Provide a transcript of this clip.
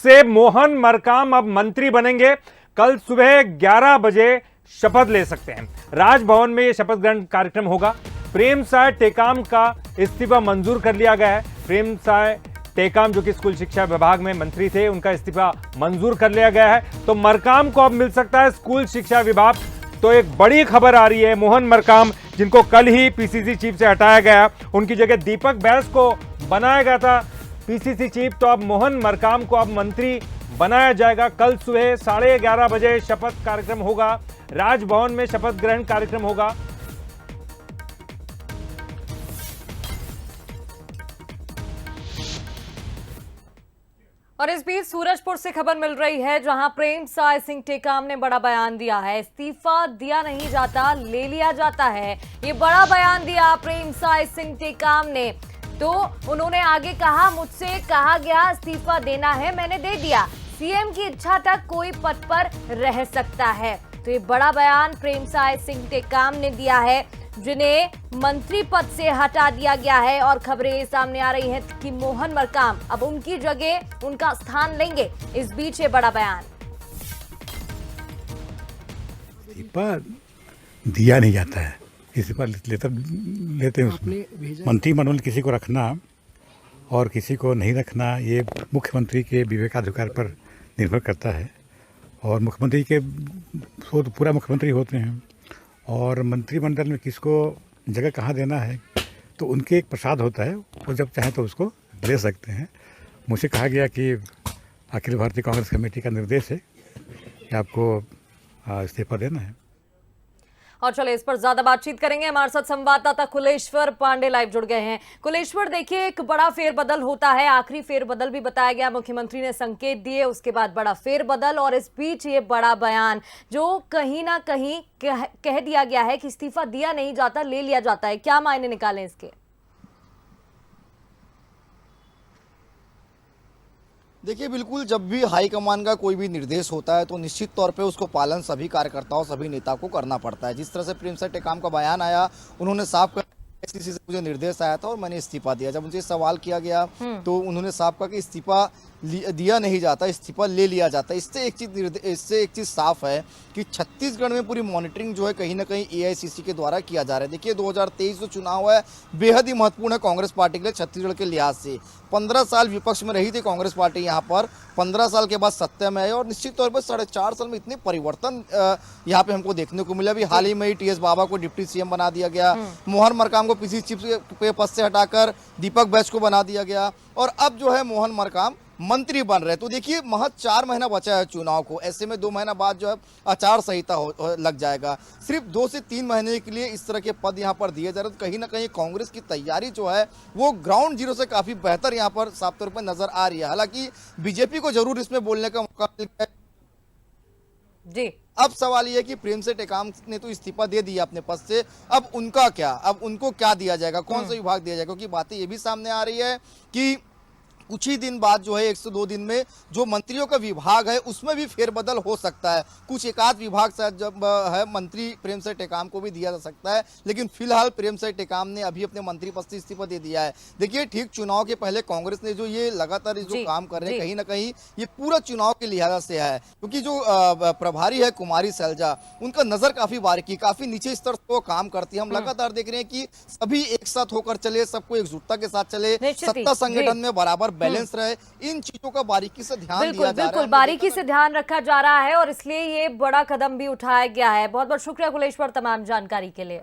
से मोहन मरकाम अब मंत्री बनेंगे। कल सुबह 11 बजे शपथ ले सकते हैं। राजभवन में यह शपथ ग्रहण कार्यक्रम होगा। प्रेमसाय टेकाम का इस्तीफा मंजूर कर लिया गया है। प्रेमसाय टेकाम जो कि स्कूल शिक्षा विभाग में मंत्री थे, उनका इस्तीफा मंजूर कर लिया गया है। तो मरकाम को अब मिल सकता है स्कूल शिक्षा विभाग। तो एक बड़ी खबर आ रही है, मोहन मरकाम जिनको कल ही पीसीसी चीफ से हटाया गया, उनकी जगह दीपक बैस को बनाया गया था पीसीसी चीफ। तो अब मोहन मरकाम को अब मंत्री बनाया जाएगा। कल सुबह 11:30 बजे शपथ कार्यक्रम होगा। राजभवन में शपथ ग्रहण कार्यक्रम होगा। और इस बीच सूरजपुर से खबर मिल रही है, जहां प्रेमसाय सिंह टेकाम ने बड़ा बयान दिया है। इस्तीफा दिया नहीं जाता, ले लिया जाता है। ये बड़ा बयान दिया प्रेमसाय सिंह टेकाम ने। तो उन्होंने आगे कहा, मुझसे कहा गया इस्तीफा देना है, मैंने दे दिया। सीएम की इच्छा तक कोई पद पर रह सकता है। तो ये बड़ा बयान प्रेमसाय सिंह टेकाम ने दिया है, जिन्हें मंत्री पद से हटा दिया गया है। और खबरें सामने आ रही हैं कि मोहन मरकाम अब उनकी जगह उनका स्थान लेंगे। इस बीच ये बड़ा बयान। इस्तीफा दिया नहीं जाता है, इस्तीफा लेते हैं उसमें। मंत्रिमंडल किसी को रखना और किसी को नहीं रखना, ये मुख्यमंत्री के विवेकाधिकार पर निर्भर करता है। और मुख्यमंत्री के तो पूरा मुख्यमंत्री होते हैं, और मंत्रिमंडल में किसको जगह कहाँ देना है तो उनके एक प्रसाद होता है, वो जब चाहें तो उसको ले सकते हैं। मुझे कहा गया कि अखिल भारतीय कांग्रेस कमेटी का निर्देश है कि आपको इस्तीफा देना है। और चले इस पर ज्यादा बातचीत करेंगे। हमारे साथ संवाददाता कुलेश्वर पांडे लाइव जुड़ गए हैं। कुलेश्वर, देखिए एक बड़ा फेरबदल होता है, आखिरी फेरबदल भी बताया गया, मुख्यमंत्री ने संकेत दिए, उसके बाद बड़ा फेरबदल, और इस बीच ये बड़ा बयान जो कहीं ना कहीं कह दिया गया है कि इस्तीफा दिया नहीं जाता, ले लिया जाता है। क्या मायने निकालें इसके? देखिए, बिल्कुल जब भी हाईकमान का कोई भी निर्देश होता है तो निश्चित तौर पे उसको पालन सभी कार्यकर्ताओं, सभी नेता को करना पड़ता है। जिस तरह से प्रेमसाय टेकाम का बयान आया, उन्होंने साफ कहा आईसीसी से मुझे निर्देश आया था और मैंने इस्तीफा दिया। जब उनसे सवाल किया गया तो उन्होंने साफ कहा कि इस्तीफा दिया नहीं जाता, इस्तीफा ले लिया जाता है। इससे एक चीज़ साफ है कि छत्तीसगढ़ में पूरी मॉनिटरिंग जो है कहीं ना कहीं एआईसीसी के द्वारा किया जा रहा है। देखिए, 2023 जो चुनाव है बेहद ही महत्वपूर्ण है कांग्रेस पार्टी के लिए, छत्तीसगढ़ के लिहाज से। 15 साल विपक्ष में रही थी कांग्रेस पार्टी यहाँ पर, 15 साल के बाद सत्ता में आई, और निश्चित तौर पर 4.5 साल में इतने परिवर्तन यहाँ पे हमको देखने को मिला। अभी हाल ही में ही टीएस बाबा को डिप्टी सीएम बना दिया गया, मोहन मरकाम को पीसीसी चीफ के पद से हटाकर दीपक बैस को बना दिया गया, और अब जो है मोहन मरकाम मंत्री बन रहे। तो देखिए, महज 4 महीना बचा है चुनाव को, ऐसे में 2 महीना बाद जो है आचार संहिता लग जाएगा। सिर्फ 2 से 3 महीने के लिए इस तरह के पद यहाँ पर दिए जा रहे, तो कहीं ना कहीं कांग्रेस की तैयारी जो है वो ग्राउंड जीरो से काफी बेहतर यहाँ पर साफ तौर पर नजर आ रही है। हालांकि बीजेपी को जरूर इसमें बोलने का मौका मिल गया जी। अब सवाल यह है कि प्रेमसाय टेकाम ने तो इस्तीफा दे दिया अपने पद से, अब उनका क्या, अब उनको क्या दिया जाएगा, कौन सा विभाग दिया जाएगा? क्योंकि बातें ये भी सामने आ रही है कि कुछ ही दिन बाद जो है 102 दिन में जो मंत्रियों का विभाग है उसमें भी फेरबदल हो सकता है। कुछ एकाध विभाग शायद जब है मंत्री प्रेमसाय टेकाम को भी दिया जा सकता है, लेकिन फिलहाल प्रेमसाय टेकाम ने अभी अपने मंत्री पद से इस्तीफा दे दिया है। देखिए, ठीक चुनाव के पहले कांग्रेस ने जो ये लगातार जो काम कर रहे हैं, कहीं ना कहीं ये पूरा चुनाव के लिहाज से है, क्योंकि जो प्रभारी है कुमारी सैलजा, उनका नजर काफी बारीकी, काफी नीचे स्तर से वो काम करती है। हम लगातार देख रहे हैं कि सभी एक साथ होकर चले, सबको एकजुटता के साथ चले, सत्ता संगठन में बराबर बैलेंस रहे, इन चीजों का बारीकी से ध्यान दिया जा रहा है। बिल्कुल बारीकी से ध्यान रखा जा रहा है, और इसलिए ये बड़ा कदम भी उठाया गया है। बहुत बहुत शुक्रिया कुलेश्वर तमाम जानकारी के लिए।